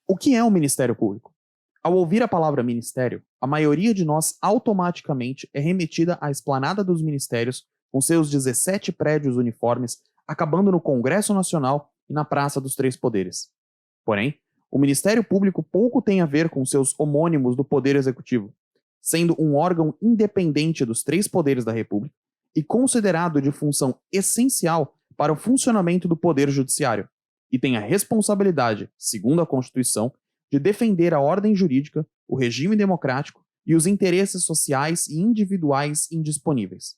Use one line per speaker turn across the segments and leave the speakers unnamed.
O que é o Ministério Público? Ao ouvir a palavra ministério, a maioria de nós automaticamente é remetida à esplanada dos ministérios, com seus 17 prédios uniformes, acabando no Congresso Nacional e na Praça dos Três Poderes. Porém, o Ministério Público pouco tem a ver com seus homônimos do Poder Executivo, sendo um órgão independente dos três poderes da República e considerado de função essencial para o funcionamento do Poder Judiciário, e tem a responsabilidade, segundo a Constituição, de defender a ordem jurídica, o regime democrático e os interesses sociais e individuais indisponíveis.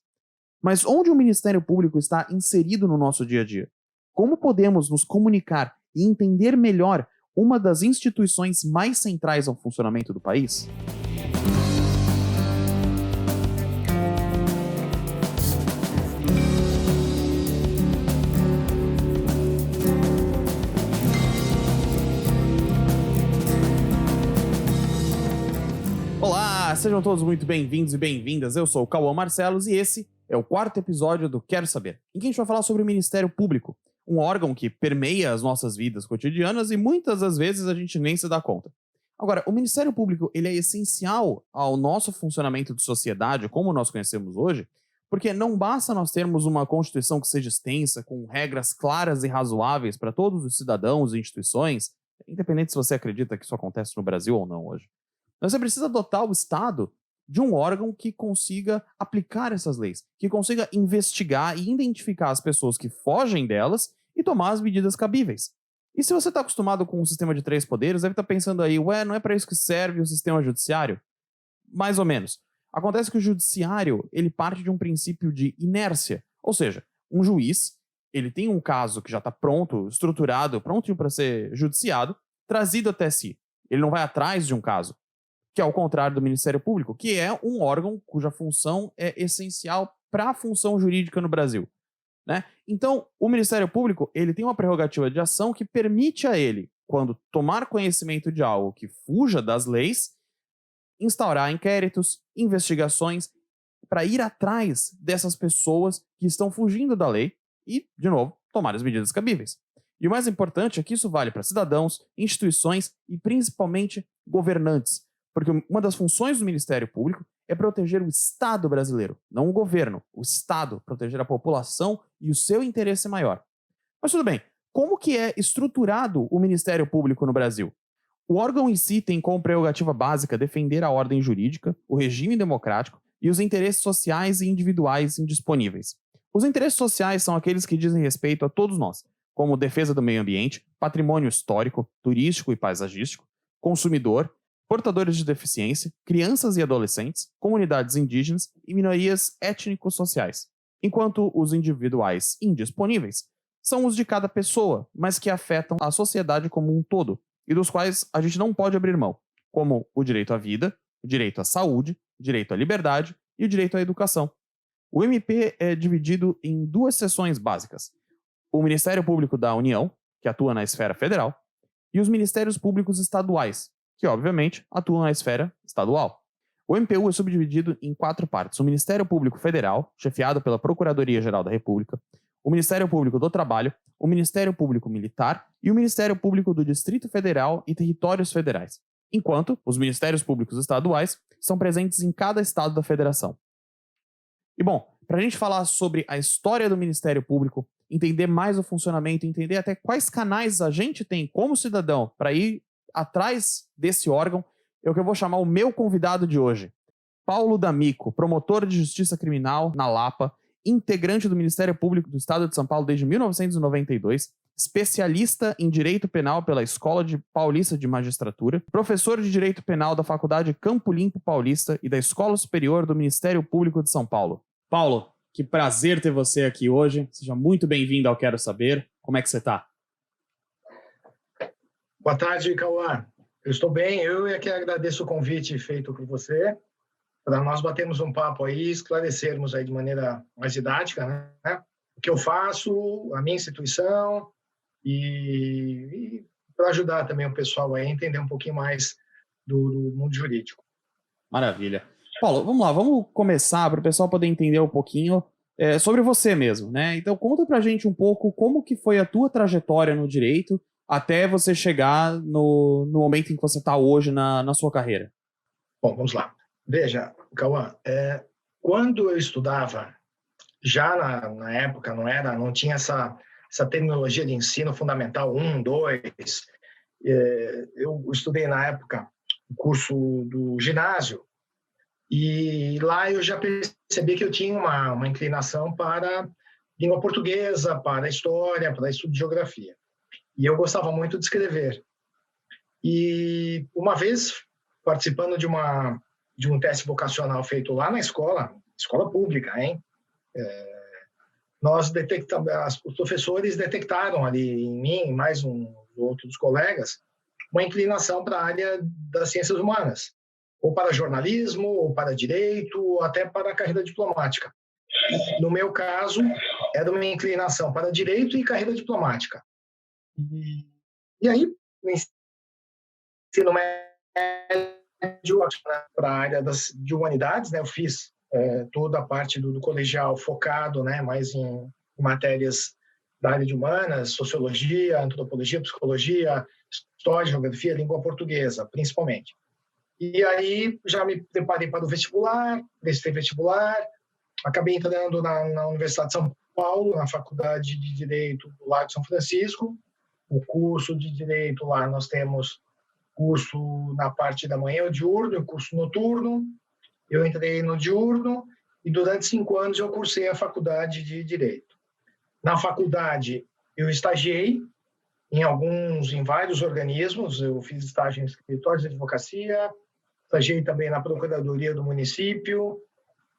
Mas onde o Ministério Público está inserido no nosso dia a dia? Como podemos nos comunicar e entender melhor uma das instituições mais centrais ao funcionamento do país? Olá, sejam todos muito bem-vindos e bem-vindas. Eu sou o Cauã Marcelos e esse é o quarto episódio do Quero Saber, em que a gente vai falar sobre o Ministério Público, um órgão que permeia as nossas vidas cotidianas e muitas das vezes a gente nem se dá conta. Agora, o Ministério Público ele é essencial ao nosso funcionamento de sociedade, como nós conhecemos hoje, porque não basta nós termos uma Constituição que seja extensa, com regras claras e razoáveis para todos os cidadãos e instituições, independente se você acredita que isso acontece no Brasil ou não hoje. Você precisa dotar o Estado de um órgão que consiga aplicar essas leis, que consiga investigar e identificar as pessoas que fogem delas e tomar as medidas cabíveis. E se você está acostumado com um sistema de três poderes, deve estar pensando aí, não é para isso que serve o sistema judiciário? Mais ou menos. Acontece que o judiciário, ele parte de um princípio de inércia, ou seja, um juiz, ele tem um caso que já está pronto, estruturado, prontinho para ser judiciado, trazido até si. Ele não vai atrás de um caso, que é ao contrário do Ministério Público, que é um órgão cuja função é essencial para a função jurídica no Brasil, né? Então, o Ministério Público ele tem uma prerrogativa de ação que permite a ele, quando tomar conhecimento de algo que fuja das leis, instaurar inquéritos, investigações, para ir atrás dessas pessoas que estão fugindo da lei e, de novo, tomar as medidas cabíveis. E o mais importante é que isso vale para cidadãos, instituições e principalmente governantes. Porque uma das funções do Ministério Público é proteger o Estado brasileiro, não o governo, o Estado, proteger a população e o seu interesse maior. Mas tudo bem, como que é estruturado o Ministério Público no Brasil? O órgão em si tem como prerrogativa básica defender a ordem jurídica, o regime democrático e os interesses sociais e individuais indisponíveis. Os interesses sociais são aqueles que dizem respeito a todos nós, como defesa do meio ambiente, patrimônio histórico, turístico e paisagístico, consumidor, portadores de deficiência, crianças e adolescentes, comunidades indígenas e minorias étnico-sociais, enquanto os individuais indisponíveis são os de cada pessoa, mas que afetam a sociedade como um todo, e dos quais a gente não pode abrir mão, como o direito à vida, o direito à saúde, o direito à liberdade e o direito à educação. O MP é dividido em duas seções básicas: o Ministério Público da União, que atua na esfera federal, e os Ministérios Públicos Estaduais, que, obviamente, atuam na esfera estadual. O MPU é subdividido em 4 partes: o Ministério Público Federal, chefiado pela Procuradoria-Geral da República, o Ministério Público do Trabalho, o Ministério Público Militar e o Ministério Público do Distrito Federal e Territórios Federais, enquanto os Ministérios Públicos Estaduais são presentes em cada estado da federação. E bom, para a gente falar sobre a história do Ministério Público, entender mais o funcionamento, entender até quais canais a gente tem como cidadão para ir atrás desse órgão, é o que eu vou chamar o meu convidado de hoje. Paulo D'Amico, promotor de justiça criminal na Lapa, integrante do Ministério Público do Estado de São Paulo desde 1992, especialista em direito penal pela Escola Paulista de Magistratura, professor de direito penal da Faculdade Campo Limpo Paulista e da Escola Superior do Ministério Público de São Paulo. Paulo, que prazer ter você aqui hoje. Seja muito bem-vindo ao Quero Saber. Como é que você está?
Boa tarde, Cauã. Eu estou bem. Eu é que agradeço o convite feito por você, para nós batermos um papo aí e esclarecermos aí de maneira mais didática, né? O que eu faço, a minha instituição e para ajudar também o pessoal a entender um pouquinho mais do mundo jurídico.
Maravilha. Paulo, vamos lá, vamos começar para o pessoal poder entender um pouquinho sobre você mesmo, né? Então conta pra gente um pouco como que foi a tua trajetória no direito até você chegar no momento em que você está hoje na sua carreira?
Bom, vamos lá. Veja, Cauã, quando eu estudava, já na época não tinha essa terminologia de ensino fundamental 1, 2. Eu estudei na época o curso do ginásio e lá eu já percebi que eu tinha uma inclinação para língua portuguesa, para história, para estudo de geografia. E eu gostava muito de escrever. E uma vez, participando de um teste vocacional feito lá na escola pública, hein? Nós detectamos, os professores detectaram ali em mim, mais um outro dos colegas, uma inclinação para a área das ciências humanas, ou para jornalismo, ou para direito, ou até para a carreira diplomática. No meu caso, era uma inclinação para direito e carreira diplomática. E aí, no ensino médio, para a área de humanidades, né, eu fiz toda a parte do colegial focado, né, mais em matérias da área de humanas, sociologia, antropologia, psicologia, história, geografia, língua portuguesa, principalmente. E aí já me preparei para o vestibular, prestei vestibular, acabei entrando na Universidade de São Paulo, na Faculdade de Direito do Largo de São Francisco. O curso de Direito lá nós temos curso na parte da manhã, o diurno, e o curso noturno. Eu entrei no diurno e durante 5 anos eu cursei a faculdade de Direito. Na faculdade eu estagiei em vários organismos, eu fiz estágio em escritórios de advocacia, estagiei também na Procuradoria do município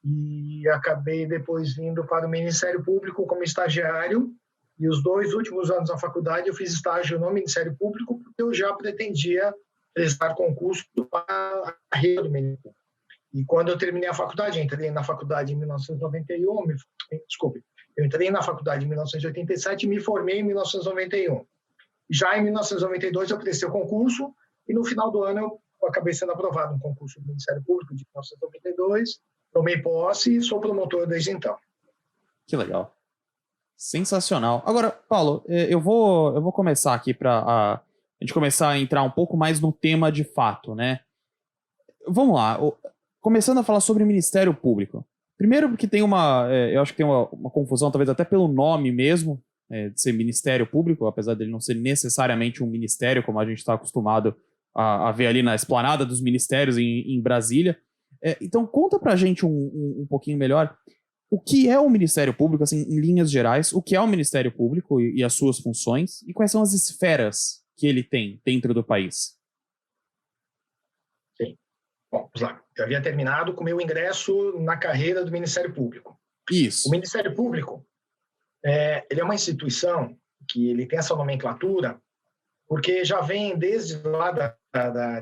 e acabei depois vindo para o Ministério Público como estagiário. E os 2 últimos anos da faculdade eu fiz estágio no Ministério Público porque eu já pretendia prestar concurso para a carreira do Ministério Público. E quando eu terminei a faculdade, entrei na faculdade em 1991, eu entrei na faculdade em 1987 e me formei em 1991. Já em 1992 eu prestei o concurso e no final do ano eu acabei sendo aprovado no concurso do Ministério Público de 1992, tomei posse e sou promotor desde então.
Que legal. Sensacional. Agora, Paulo, eu vou começar aqui para a gente começar a entrar um pouco mais no tema de fato, né? Vamos lá. Começando a falar sobre o Ministério Público. Primeiro porque eu acho que tem uma confusão, talvez até pelo nome mesmo, de ser Ministério Público, apesar dele não ser necessariamente um ministério, como a gente está acostumado a ver ali na esplanada dos ministérios em Brasília. Então, conta pra gente um pouquinho melhor o que é o Ministério Público, assim, em linhas gerais, o que é o Ministério Público e as suas funções, e quais são as esferas que ele tem dentro do país.
Sim. Bom, vamos lá. Eu havia terminado com o meu ingresso na carreira do Ministério Público.
Isso.
O Ministério Público, ele é uma instituição que ele tem essa nomenclatura porque já vem desde lá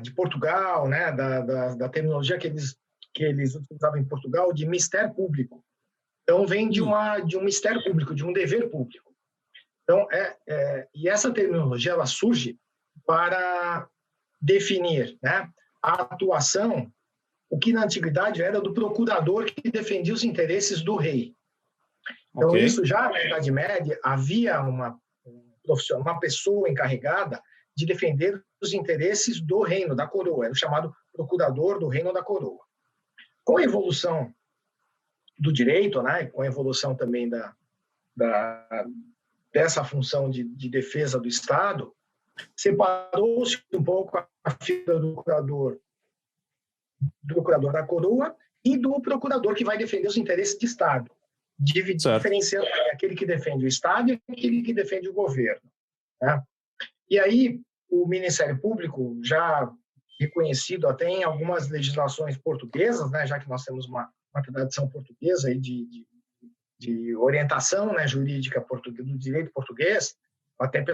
de Portugal, né, da terminologia que eles utilizavam em Portugal, de Ministério Público. Então, vem de um Ministério Público, de um dever público. Então, e essa terminologia ela surge para definir, né, a atuação, o que na antiguidade era do procurador que defendia os interesses do rei. Então, isso já na Idade Média havia uma pessoa encarregada de defender os interesses do reino, da coroa, era o chamado procurador do reino da coroa. Com a evolução do direito, né, com a evolução também dessa função de defesa do Estado, separou-se um pouco a figura do procurador da coroa e do procurador que vai defender os interesses de Estado, diferenciando aquele que defende o Estado e aquele que defende o governo, né? E aí o Ministério Público, já reconhecido até em algumas legislações portuguesas, né, já que nós temos uma tradição portuguesa aí de orientação, né, jurídica do direito português, até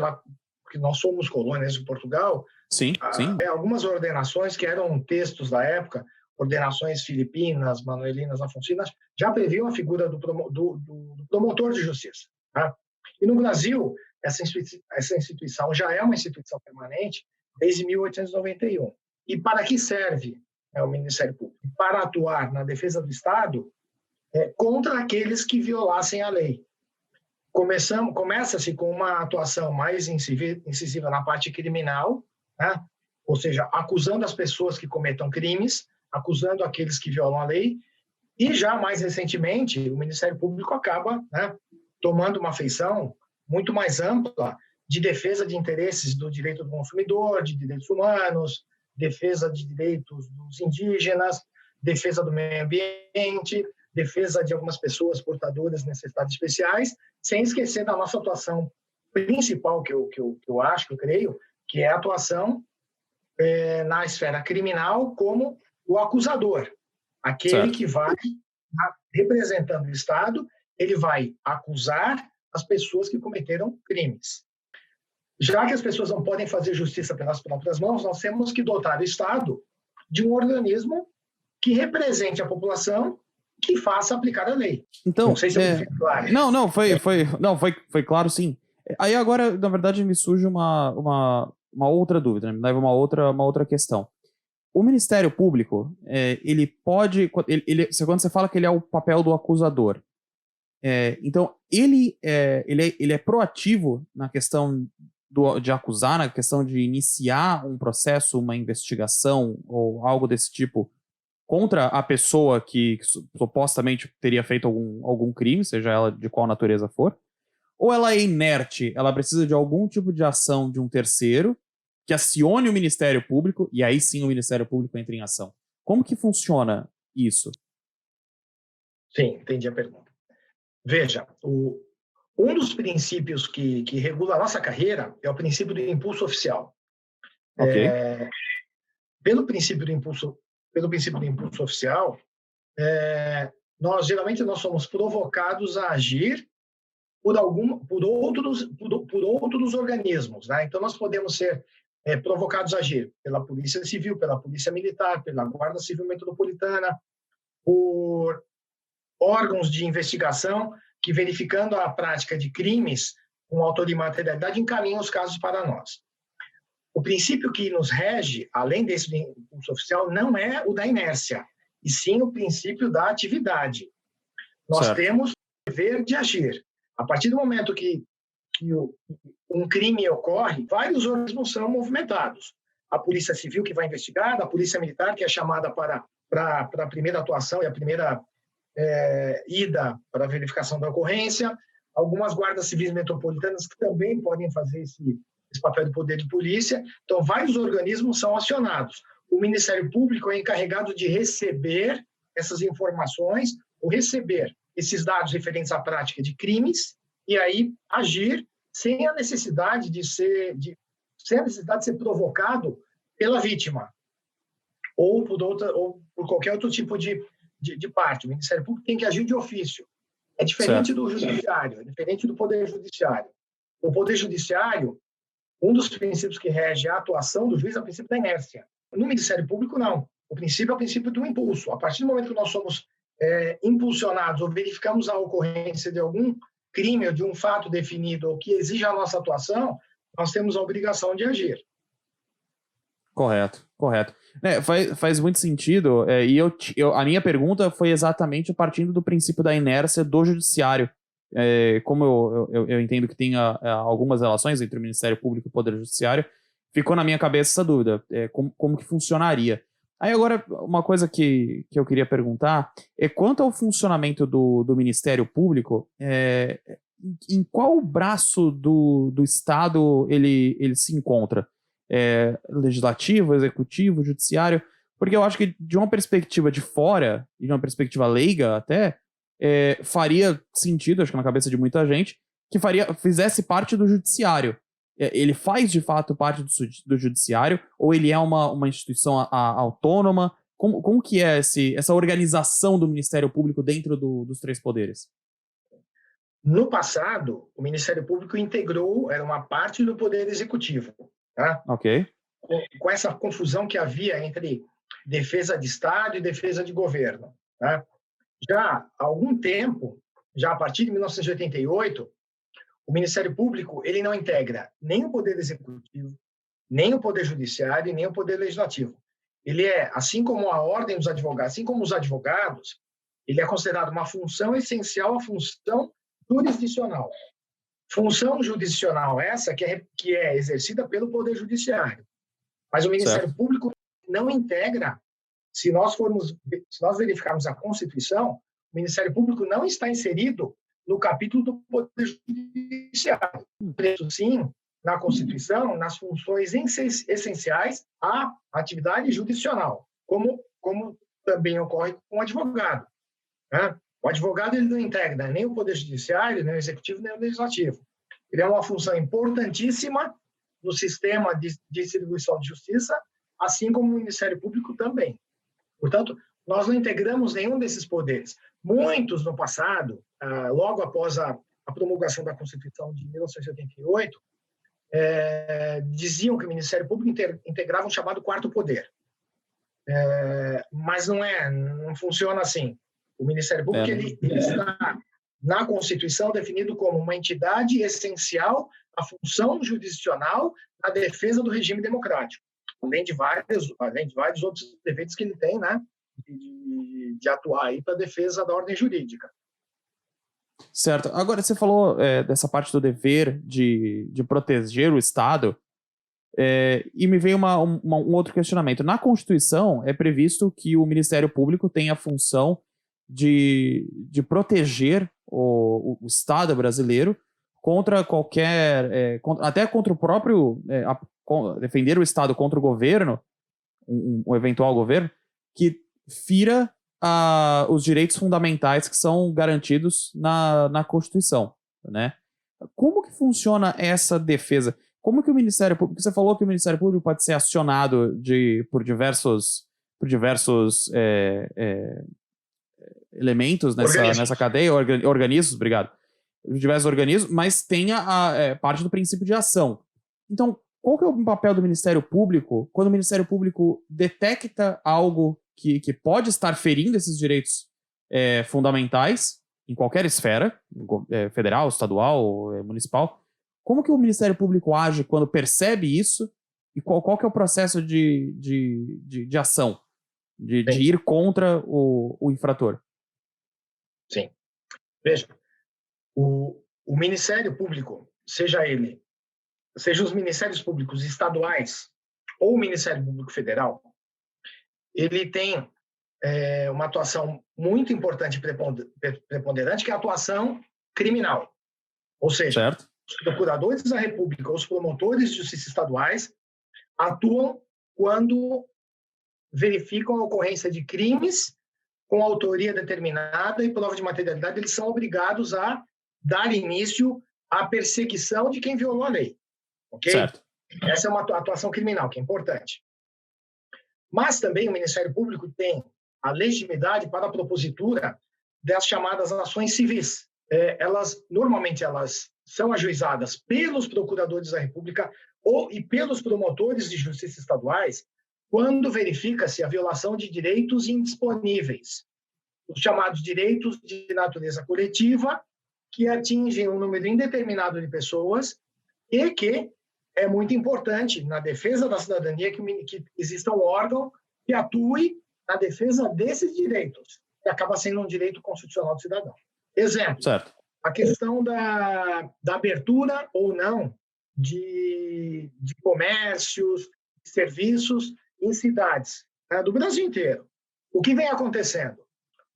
porque nós somos colônias de Portugal.
Sim.
Algumas ordenações que eram textos da época, ordenações filipinas, manuelinas, afonsinas, já previam a figura do promotor de justiça, tá? E no Brasil, essa instituição já é uma instituição permanente desde 1891. E para que serve o Ministério Público? Para atuar na defesa do Estado contra aqueles que violassem a lei. Começa-se com uma atuação mais incisiva na parte criminal, né? Ou seja, acusando as pessoas que cometam crimes, acusando aqueles que violam a lei, e já mais recentemente o Ministério Público acaba, né, tomando uma feição muito mais ampla de defesa de interesses do direito do consumidor, de direitos humanos, defesa de direitos dos indígenas, defesa do meio ambiente, defesa de algumas pessoas portadoras de necessidades especiais, sem esquecer da nossa atuação principal, que eu acho, que eu creio, que é a atuação na esfera criminal como o acusador, aquele
Certo.
que vai, representando o Estado, ele vai acusar as pessoas que cometeram crimes. Já que as pessoas não podem fazer justiça pelas próprias mãos, nós temos que dotar o Estado de um organismo que represente a população, que faça aplicar a lei.
Então,
não sei se eu fui claro.
Não, foi claro, sim. Aí agora, na verdade, me surge uma outra dúvida, né? Me leva uma outra questão. O Ministério Público, ele pode... quando você fala que ele é o papel do acusador, então ele é proativo na questão de acusar, na questão de iniciar um processo, uma investigação ou algo desse tipo contra a pessoa que supostamente teria feito algum crime, seja ela de qual natureza for, ou ela é inerte, ela precisa de algum tipo de ação de um terceiro que acione o Ministério Público, e aí sim o Ministério Público entra em ação. Como que funciona isso?
Sim, entendi a pergunta. Veja, um dos princípios que regula a nossa carreira é o princípio do impulso oficial.
Ok.
Pelo princípio do impulso oficial, geralmente nós somos provocados a agir por outros organismos, né? Então nós podemos ser provocados a agir pela Polícia Civil, pela Polícia Militar, pela Guarda Civil Metropolitana, por órgãos de investigação que, verificando a prática de crimes com autoria e materialidade, encaminham os casos para nós. O princípio que nos rege, além desse impulso oficial, não é o da inércia, e sim o princípio da atividade. Nós temos o dever de agir. A partir do momento que um crime ocorre, vários organismos são movimentados. A Polícia Civil, que vai investigar, a Polícia Militar, que é chamada para a primeira atuação e a primeira ida para a verificação da ocorrência, algumas guardas civis metropolitanas que também podem fazer esse papel do poder de polícia. Então, vários organismos são acionados. O Ministério Público é encarregado de receber essas informações, ou receber esses dados referentes à prática de crimes, e aí agir sem a necessidade de ser provocado pela vítima, ou por qualquer outro tipo de parte. O Ministério Público tem que agir de ofício. É diferente do Judiciário, é diferente do Poder Judiciário. O Poder Judiciário, um dos princípios que rege a atuação do juiz é o princípio da inércia. No Ministério Público, não. O princípio é o princípio do impulso. A partir do momento que nós somos impulsionados ou verificamos a ocorrência de algum crime ou de um fato definido ou que exija a nossa atuação, nós temos a obrigação de agir.
Correto. Faz muito sentido. E a minha pergunta foi exatamente partindo do princípio da inércia do Judiciário. Como eu entendo que tem algumas relações entre o Ministério Público e o Poder Judiciário, ficou na minha cabeça essa dúvida. Como que funcionaria? Aí agora, uma coisa que eu queria perguntar é quanto ao funcionamento do Ministério Público, em qual braço do Estado ele se encontra? Legislativo, executivo, judiciário? Porque eu acho que de uma perspectiva de fora, e de uma perspectiva leiga até, faria sentido, acho que na cabeça de muita gente, que fizesse parte do judiciário. Ele faz de fato parte do judiciário, ou ele é uma instituição autônoma? Como que é essa organização do Ministério Público dentro dos três poderes?
No passado, o Ministério Público era uma parte do Poder Executivo. Tá?
Ok.
Com essa confusão que havia entre defesa de Estado e defesa de governo. Tá? Já há algum tempo, já a partir de 1988, o Ministério Público ele não integra nem o Poder Executivo, nem o Poder Judiciário e nem o Poder Legislativo. Ele assim como a Ordem dos Advogados, assim como os advogados, ele é considerado uma função essencial à função jurisdicional. Função jurisdicional essa que é exercida pelo Poder Judiciário. Mas o Ministério
Certo.
Público não integra, se nós verificarmos a Constituição, o Ministério Público não está inserido no capítulo do Poder Judiciário. Preso, sim, na Constituição, nas funções essenciais à atividade jurisdicional, como também ocorre com o advogado, né? O advogado ele não integra nem o Poder Judiciário, nem o Executivo, nem o Legislativo. Ele é uma função importantíssima no sistema de distribuição de justiça, assim como o Ministério Público também. Portanto, nós não integramos nenhum desses poderes. Muitos, no passado, logo após a promulgação da Constituição de 1988, diziam que o Ministério Público integrava um chamado quarto poder. Mas não funciona assim. O Ministério Público ele está na Constituição definido como uma entidade essencial à função jurisdicional na defesa do regime democrático, além de vários outros defeitos que ele tem, né, de atuar aí para a defesa da ordem jurídica.
Certo. Agora, você falou dessa parte do dever de proteger o Estado, e me veio um outro questionamento. Na Constituição, é previsto que o Ministério Público tenha a função de proteger o Estado brasileiro contra qualquer... até contra o próprio... defender o Estado contra o governo, um eventual governo, que fira os direitos fundamentais que são garantidos na Constituição, né? Como que funciona essa defesa? Como que o Ministério Público... Você falou que o Ministério Público pode ser acionado por diversos elementos nessa cadeia, organismos, obrigado, diversos organismos, mas tem a parte do princípio de ação. Então, qual que é o papel do Ministério Público quando o Ministério Público detecta algo que pode estar ferindo esses direitos fundamentais em qualquer esfera, federal, estadual, municipal? Como que o Ministério Público age quando percebe isso e qual que é o processo de ação, de ir contra o infrator?
Sim. Veja, o Ministério Público, seja os Ministérios Públicos estaduais ou o Ministério Público Federal, ele tem uma atuação muito importante e preponderante, que é a atuação criminal. Ou seja,
certo,
os procuradores da República, os promotores de justiça estaduais, atuam quando verificam a ocorrência de crimes com autoria determinada e prova de materialidade. Eles são obrigados a dar início à perseguição de quem violou a lei. Ok?
certo.
Essa é uma atuação criminal, que é importante. Mas também o Ministério Público tem a legitimidade para a propositura das chamadas ações civis. Normalmente elas são ajuizadas pelos procuradores da República e pelos promotores de justiça estaduais quando verifica-se a violação de direitos indisponíveis, os chamados direitos de natureza coletiva, que atingem um número indeterminado de pessoas e que é muito importante na defesa da cidadania que exista um órgão que atue na defesa desses direitos, que acaba sendo um direito constitucional do cidadão. Exemplo,
Certo.
A questão da abertura ou não de comércios, de serviços em cidades, né, do Brasil inteiro. O que vem acontecendo?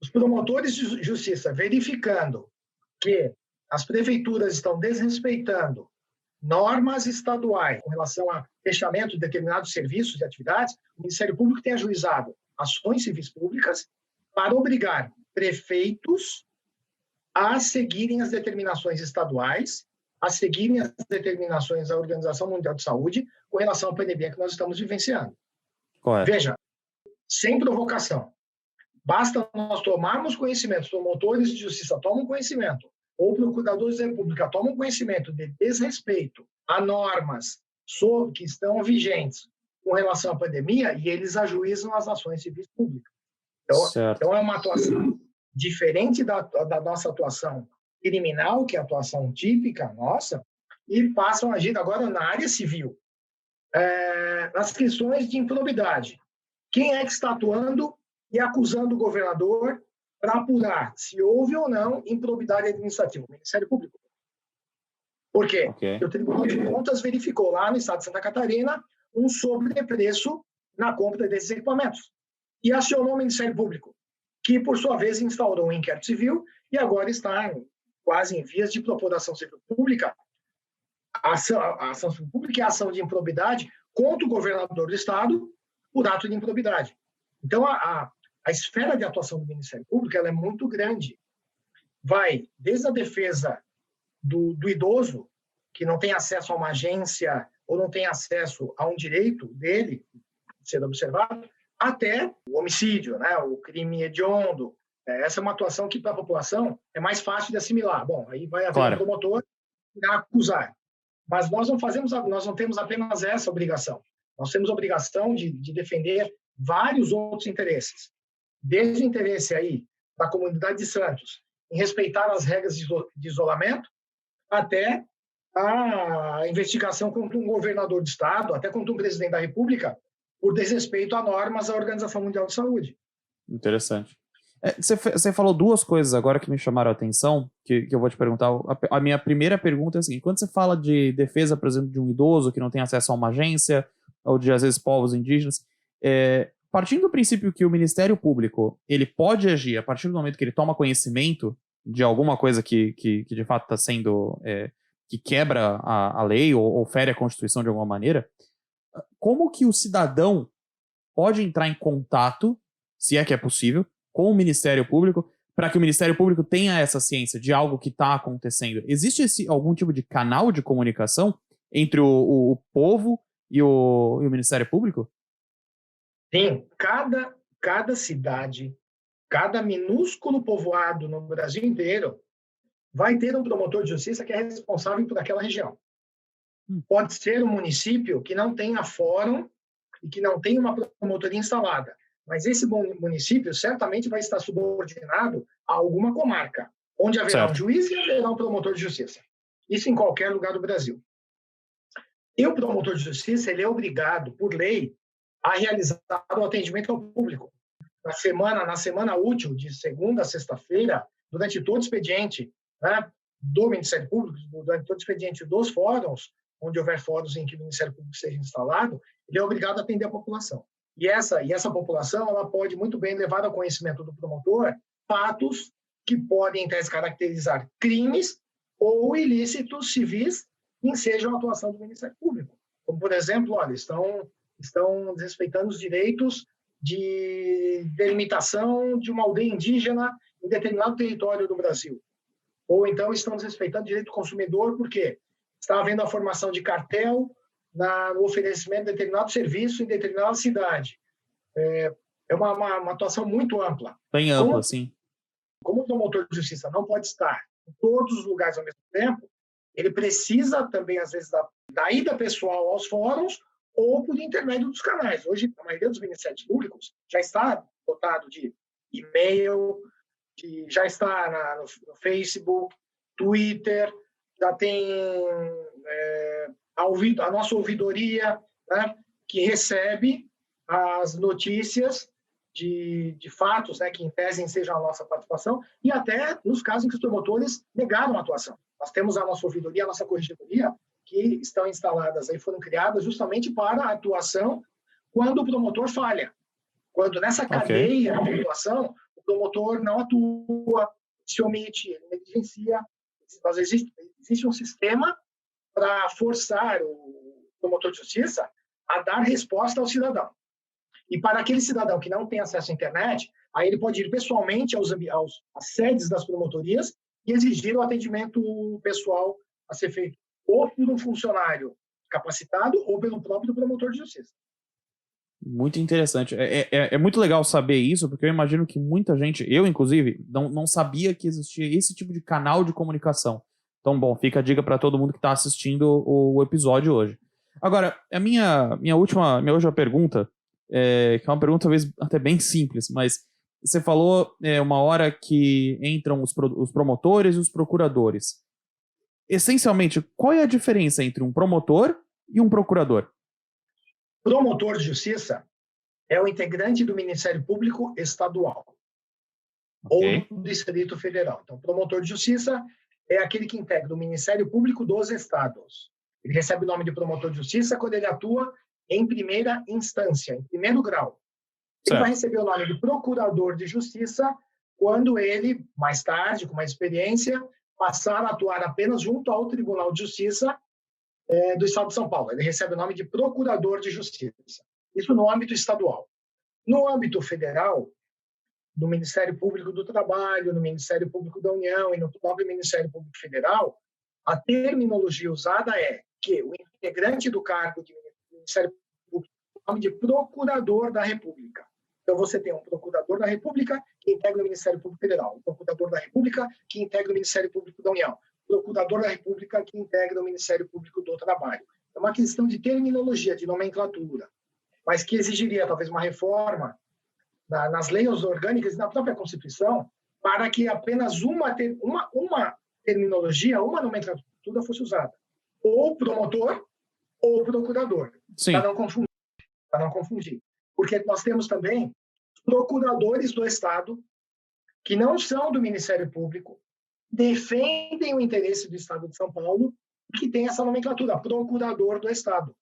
Os promotores de justiça verificando que as prefeituras estão desrespeitando normas estaduais com relação a fechamento de determinados serviços e atividades, o Ministério Público tem ajuizado ações civis públicas para obrigar prefeitos a seguirem as determinações estaduais, a seguirem as determinações da Organização Mundial de Saúde com relação à pandemia que nós estamos vivenciando.
Correto.
Veja, sem provocação, basta nós tomarmos conhecimento, os promotores de justiça tomam conhecimento, ou procuradores da República tomam conhecimento de desrespeito a normas que estão vigentes com relação à pandemia e eles ajuizam as ações civis públicas. Então é uma atuação diferente da nossa atuação criminal, que é a atuação típica nossa, e passam a agir agora na área civil. Nas questões de improbidade. Quem é que está atuando e acusando o governador para apurar se houve ou não improbidade administrativa? O Ministério Público. Por quê?
Ok.
O Tribunal de Contas verificou lá no estado de Santa Catarina um sobrepreço na compra desses equipamentos e acionou o Ministério Público, que, por sua vez, instaurou um inquérito civil e agora está quase em vias de propor ação civil pública. A ação civil pública é a ação de improbidade contra o governador do estado por ato de improbidade. Então, a esfera de atuação do Ministério Público ela é muito grande. Vai desde a defesa do idoso, que não tem acesso a uma agência ou não tem acesso a um direito dele ser observado, até o homicídio, né, o crime hediondo. Essa é uma atuação que, para a população, é mais fácil de assimilar. Bom, aí vai haver um promotor a acusar. Mas nós não temos apenas essa obrigação. Nós temos a obrigação de defender vários outros interesses. Desde o interesse aí da comunidade de Santos em respeitar as regras de isolamento, até a investigação contra um governador de estado, até contra um presidente da República, por desrespeito a normas da Organização Mundial de Saúde.
Interessante. Você falou duas coisas agora que me chamaram a atenção, que eu vou te perguntar. A minha primeira pergunta é a seguinte: quando você fala de defesa, por exemplo, de um idoso que não tem acesso a uma agência, ou de, às vezes, povos indígenas, partindo do princípio que o Ministério Público ele pode agir a partir do momento que ele toma conhecimento de alguma coisa que de fato está sendo... que quebra a lei ou fere a Constituição de alguma maneira, como que o cidadão pode entrar em contato, se é que é possível, com o Ministério Público, para que o Ministério Público tenha essa ciência de algo que está acontecendo? Existe algum tipo de canal de comunicação entre o povo e o Ministério Público?
Sim, cada cidade, cada minúsculo povoado no Brasil inteiro vai ter um promotor de justiça que é responsável por aquela região. Pode ser um município que não tenha fórum e que não tenha uma promotoria instalada, mas esse município certamente vai estar subordinado a alguma comarca, onde haverá um juiz e haverá um promotor de justiça. Isso em qualquer lugar do Brasil. E o promotor de justiça ele é obrigado, por lei, a realizar o atendimento ao público. Na semana útil, de segunda a sexta-feira, durante todo o expediente, né, do Ministério Público, durante todo o expediente dos fóruns, onde houver fóruns em que o Ministério Público seja instalado, ele é obrigado a atender a população. E essa população ela pode muito bem levar ao conhecimento do promotor fatos que podem, em tese, caracterizar crimes ou ilícitos civis que ensejam a atuação do Ministério Público. Como, por exemplo, olha, estão desrespeitando os direitos de delimitação de uma aldeia indígena em determinado território do Brasil. Ou então estão desrespeitando o direito do consumidor porque está havendo a formação de cartel no oferecimento de determinado serviço em determinada cidade. É uma atuação muito ampla.
Bem ampla, sim.
Como o promotor de justiça não pode estar em todos os lugares ao mesmo tempo, ele precisa também, às vezes, da ida pessoal aos fóruns ou por intermédio dos canais. Hoje, a maioria dos ministérios públicos já está dotado de e-mail, já está no Facebook, Twitter, já tem a nossa ouvidoria, né, que recebe as notícias de fatos, né, que em tese sejam a nossa participação, e até nos casos em que os promotores negaram a atuação. Nós temos a nossa ouvidoria, a nossa corregedoria, que estão instaladas aí, foram criadas justamente para a atuação quando o promotor falha. Quando nessa cadeia de atuação, o promotor não atua, se omite, ele negligencia. Existe um sistema para forçar o promotor de justiça a dar resposta ao cidadão. E para aquele cidadão que não tem acesso à internet, aí ele pode ir pessoalmente às sedes das promotorias e exigir o atendimento pessoal a ser feito ou por um funcionário capacitado ou pelo próprio promotor de justiça.
Muito interessante. É muito legal saber isso, porque eu imagino que muita gente, eu inclusive, não sabia que existia esse tipo de canal de comunicação. Então, bom, fica a dica para todo mundo que está assistindo o episódio hoje. Agora, a minha última pergunta, que é uma pergunta talvez até bem simples, mas você falou uma hora que entram os promotores e os procuradores. Essencialmente, qual é a diferença entre um promotor e um procurador?
Promotor de justiça é o integrante do Ministério Público Estadual ou do Distrito Federal. Então, promotor de justiça é aquele que integra o Ministério Público dos Estados. Ele recebe o nome de promotor de justiça quando ele atua em primeira instância, em primeiro grau. Ele vai receber o nome de procurador de justiça quando ele, mais tarde, com mais experiência, passar a atuar apenas junto ao Tribunal de Justiça do Estado de São Paulo. Ele recebe o nome de procurador de justiça. Isso no âmbito estadual. No âmbito federal, no Ministério Público do Trabalho, no Ministério Público da União e no próprio Ministério Público Federal, a terminologia usada é que o integrante do cargo de Ministério Público tem o nome de procurador da República. Então, você tem um procurador da República que integra o Ministério Público Federal, um procurador da República que integra o Ministério Público da União, procurador da República que integra o Ministério Público do Trabalho. É uma questão de terminologia, de nomenclatura, mas que exigiria talvez uma reforma nas leis orgânicas e na própria Constituição para que apenas uma terminologia, uma nomenclatura fosse usada. Ou promotor ou procurador, para não confundir. Porque nós temos também procuradores do Estado que não são do Ministério Público, defendem o interesse do Estado de São Paulo e que tem essa nomenclatura, procurador do Estado.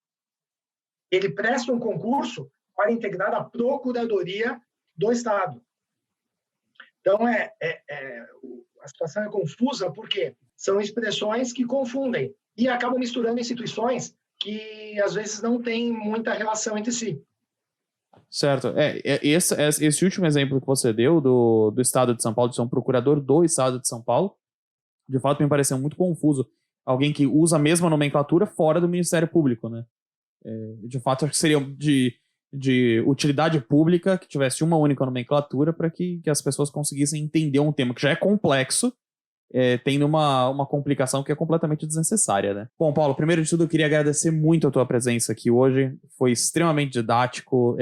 Ele presta um concurso para integrar a Procuradoria do Estado. Então, a situação é confusa porque são expressões que confundem e acabam misturando instituições que, às vezes, não têm muita relação entre si.
Certo. Esse último exemplo que você deu do Estado de São Paulo, de ser um procurador do Estado de São Paulo, de fato me pareceu muito confuso. Alguém que usa a mesma nomenclatura fora do Ministério Público, né? De fato, acho que seria de utilidade pública que tivesse uma única nomenclatura para que as pessoas conseguissem entender um tema que já é complexo, tendo uma complicação que é completamente desnecessária, né? Bom, Paulo, primeiro de tudo eu queria agradecer muito a tua presença aqui hoje. Foi extremamente didático,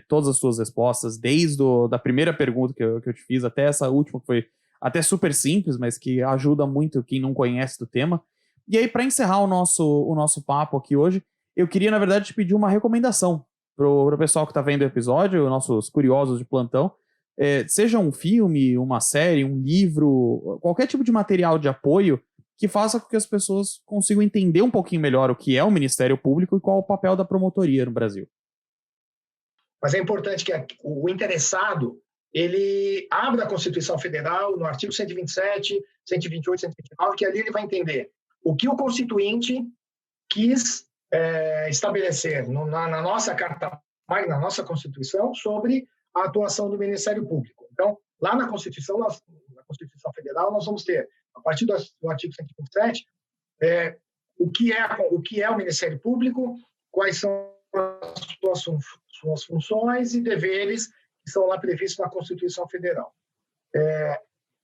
todas as tuas respostas, desde da primeira pergunta que eu te fiz até essa última, que foi até super simples, mas que ajuda muito quem não conhece do tema. E aí, para encerrar o nosso papo aqui hoje, eu queria, na verdade, te pedir uma recomendação pro pessoal que está vendo o episódio, nossos curiosos de plantão. Seja um filme, uma série, um livro, qualquer tipo de material de apoio que faça com que as pessoas consigam entender um pouquinho melhor o que é o Ministério Público e qual é o papel da promotoria no Brasil.
Mas é importante que o interessado ele abra a Constituição Federal no artigo 127, 128, 129, que ali ele vai entender o que o Constituinte quis estabelecer na nossa Carta Magna, na nossa Constituição, sobre a atuação do Ministério Público. Então, lá na Constituição Federal, nós vamos ter, a partir do artigo 127, o que é o Ministério Público, quais são as suas funções e deveres que são lá previstos na Constituição Federal.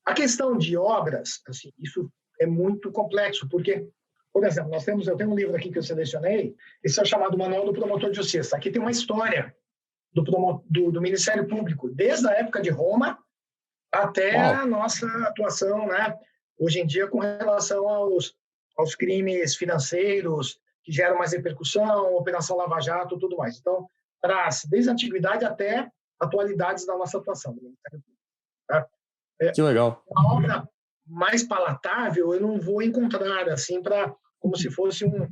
A questão de obras, assim, isso é muito complexo, porque, por exemplo, eu tenho um livro aqui que eu selecionei, esse é o chamado Manual do Promotor de Justiça. Aqui tem uma história do Ministério Público, desde a época de Roma até a nossa atuação, né, hoje em dia, com relação aos crimes financeiros que geram mais repercussão, Operação Lava Jato, tudo mais. Então, traz desde a antiguidade até atualidades da nossa atuação do Ministério Público. Tá?
Que legal.
Uma obra mais palatável eu não vou encontrar, assim, como se fosse um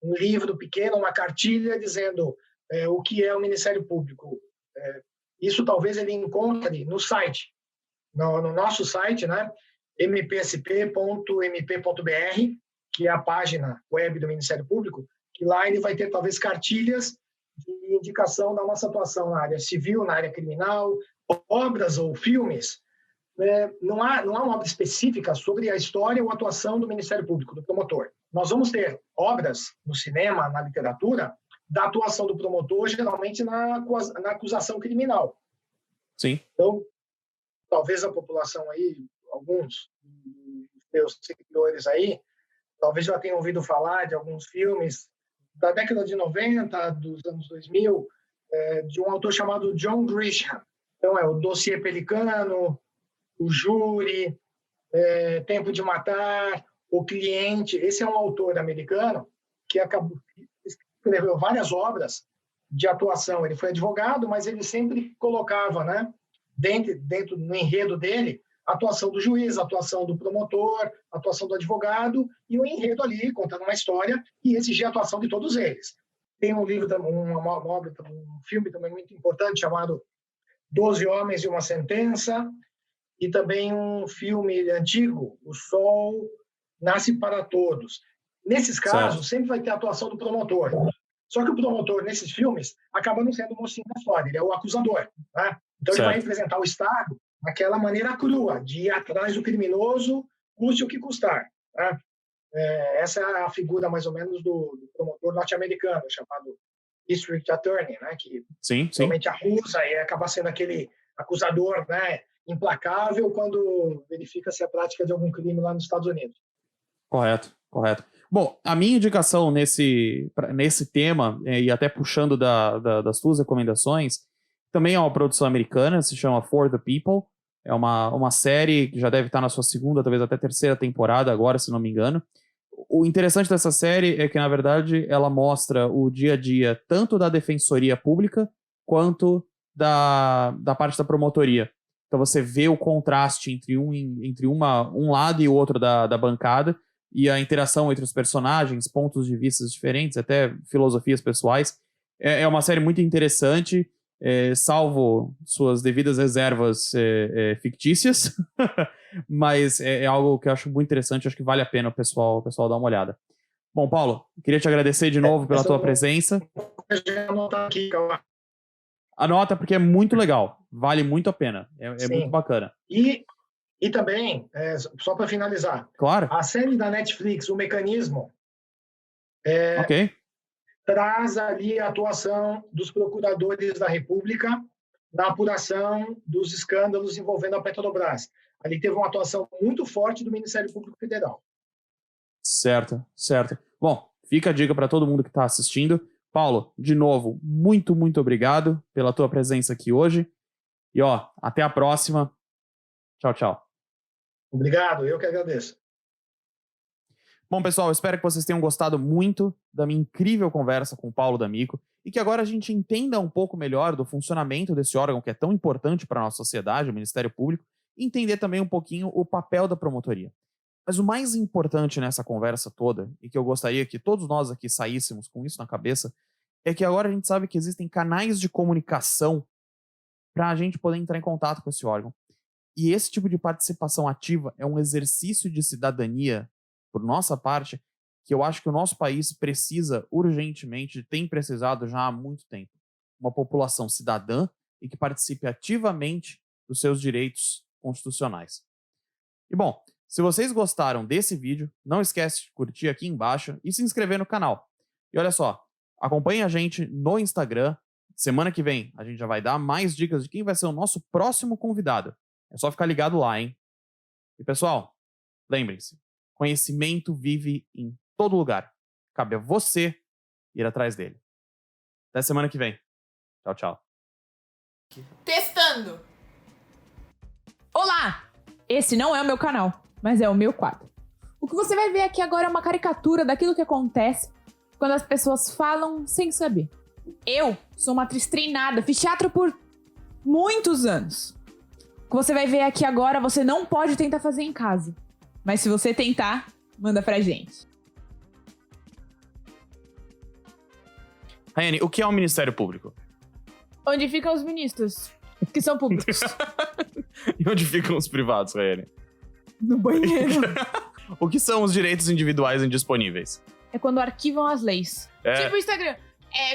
livro pequeno, uma cartilha dizendo o que é o Ministério Público. Isso talvez ele encontre no site, no nosso site, né, mpsp.mp.br, que é a página web do Ministério Público, que lá ele vai ter talvez cartilhas de indicação da nossa atuação na área civil, na área criminal, obras ou filmes. Não há uma obra específica sobre a história ou atuação do Ministério Público, do promotor. Nós vamos ter obras no cinema, na literatura, da atuação do promotor, geralmente na acusação criminal.
Sim.
Então, talvez a população aí, alguns dos seus seguidores aí, talvez já tenham ouvido falar de alguns filmes da década de 90, dos anos 2000, de um autor chamado John Grisham. Então, o Dossiê Pelicano, o Júri, Tempo de Matar, O Cliente. Esse é um autor americano que escreveu várias obras de atuação. Ele foi advogado, mas ele sempre colocava, né, dentro no enredo dele, a atuação do juiz, a atuação do promotor, a atuação do advogado e o enredo ali, contando uma história e exigir a atuação de todos eles. Tem um livro, uma obra, um filme também muito importante chamado 12 Homens e uma Sentença, e também um filme antigo, O Sol Nasce para Todos. Nesses casos, sempre vai ter a atuação do promotor. Só que o promotor, nesses filmes, acaba não sendo o mocinho da história, ele é o acusador. Né? Então, ele vai representar o Estado daquela maneira crua, de ir atrás do criminoso, custe o que custar. Né? Essa é a figura, mais ou menos, do promotor norte-americano, chamado District Attorney, né? Que realmente acusa e acaba sendo aquele acusador, né? Implacável quando verifica-se a prática de algum crime lá nos Estados Unidos.
Correto. Bom, a minha indicação nesse tema, e até puxando das tuas recomendações, também é uma produção americana, se chama For the People. É uma série que já deve estar na sua segunda, talvez até terceira temporada agora, se não me engano. O interessante dessa série é que, na verdade, ela mostra o dia a dia tanto da defensoria pública quanto da parte da promotoria. Então você vê o contraste entre um lado e o outro da bancada e a interação entre os personagens, pontos de vista diferentes, até filosofias pessoais. É uma série muito interessante, salvo suas devidas reservas fictícias, mas é algo que eu acho muito interessante, acho que vale a pena o pessoal dar uma olhada. Bom, Paulo, queria te agradecer de novo pela tua presença. Anota, porque é muito legal, vale muito a pena, é muito bacana.
E também, só para finalizar,
claro,
a série da Netflix, O Mecanismo, traz ali a atuação dos procuradores da República na apuração dos escândalos envolvendo a Petrobras. Ali teve uma atuação muito forte do Ministério Público Federal.
Certo. Bom, fica a dica para todo mundo que está assistindo. Paulo, de novo, muito, muito obrigado pela tua presença aqui hoje. E até a próxima. Tchau.
Obrigado, eu que agradeço.
Bom, pessoal, espero que vocês tenham gostado muito da minha incrível conversa com o Paulo D'Amico e que agora a gente entenda um pouco melhor do funcionamento desse órgão que é tão importante para a nossa sociedade, o Ministério Público, e entender também um pouquinho o papel da promotoria. Mas o mais importante nessa conversa toda, e que eu gostaria que todos nós aqui saíssemos com isso na cabeça, é que agora a gente sabe que existem canais de comunicação para a gente poder entrar em contato com esse órgão. E esse tipo de participação ativa é um exercício de cidadania, por nossa parte, que eu acho que o nosso país precisa urgentemente, tem precisado já há muito tempo. Uma população cidadã e que participe ativamente dos seus direitos constitucionais. E bom, se vocês gostaram desse vídeo, não esquece de curtir aqui embaixo e se inscrever no canal. E olha só, acompanhe a gente no Instagram. Semana que vem a gente já vai dar mais dicas de quem vai ser o nosso próximo convidado. É só ficar ligado lá, hein? E pessoal, lembrem-se, conhecimento vive em todo lugar. Cabe a você ir atrás dele. Até semana que vem. Tchau.
Testando! Olá! Esse não é o meu canal, mas é o meu quadro. O que você vai ver aqui agora é uma caricatura daquilo que acontece quando as pessoas falam sem saber. Eu sou uma atriz treinada, fiz teatro por muitos anos. O que você vai ver aqui agora, você não pode tentar fazer em casa. Mas se você tentar, manda pra gente.
Raiane, o que é o Ministério Público?
Onde ficam os ministros, que são públicos.
E onde ficam os privados, Raiane?
No banheiro.
O que são os direitos individuais indisponíveis?
É quando arquivam as leis. Tipo o Instagram.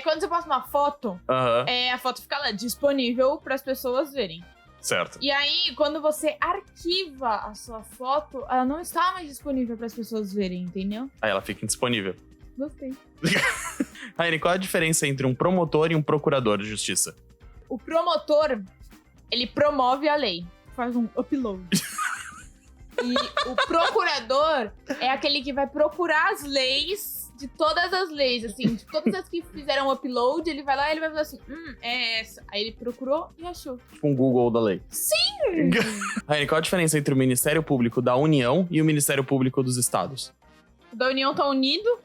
Quando você posta uma foto, a foto fica lá disponível para as pessoas verem.
Certo.
E aí, quando você arquiva a sua foto, ela não está mais disponível para as pessoas verem, entendeu?
Aí ela fica indisponível.
Gostei.
Raine, qual a diferença entre um promotor e um procurador de justiça?
O promotor, ele promove a lei, faz um upload. E o procurador é aquele que vai procurar as leis, de todas as leis, assim, de todas as que fizeram upload, ele vai lá e ele vai falar assim, é essa. Aí ele procurou e achou.
Tipo um Google da lei.
Sim!
Raine, qual a diferença entre o Ministério Público da União e o Ministério Público dos Estados?
O da União tá unido,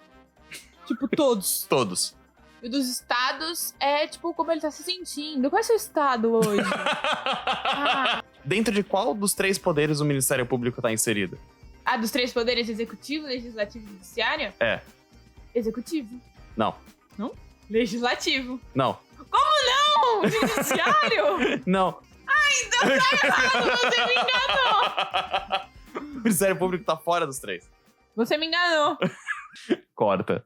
tipo, todos.
Todos.
E o dos estados é, tipo, como ele tá se sentindo. Qual é o seu estado hoje?
Dentro de qual dos 3 poderes o Ministério Público tá inserido?
Ah, dos 3 poderes, executivo, legislativo e judiciário?
É.
Executivo.
Não.
Não? Legislativo.
Não.
Como não? Judiciário?
Não.
Então tá errado, você me enganou.
O Ministério Público tá fora dos 3.
Você me enganou.
Corta.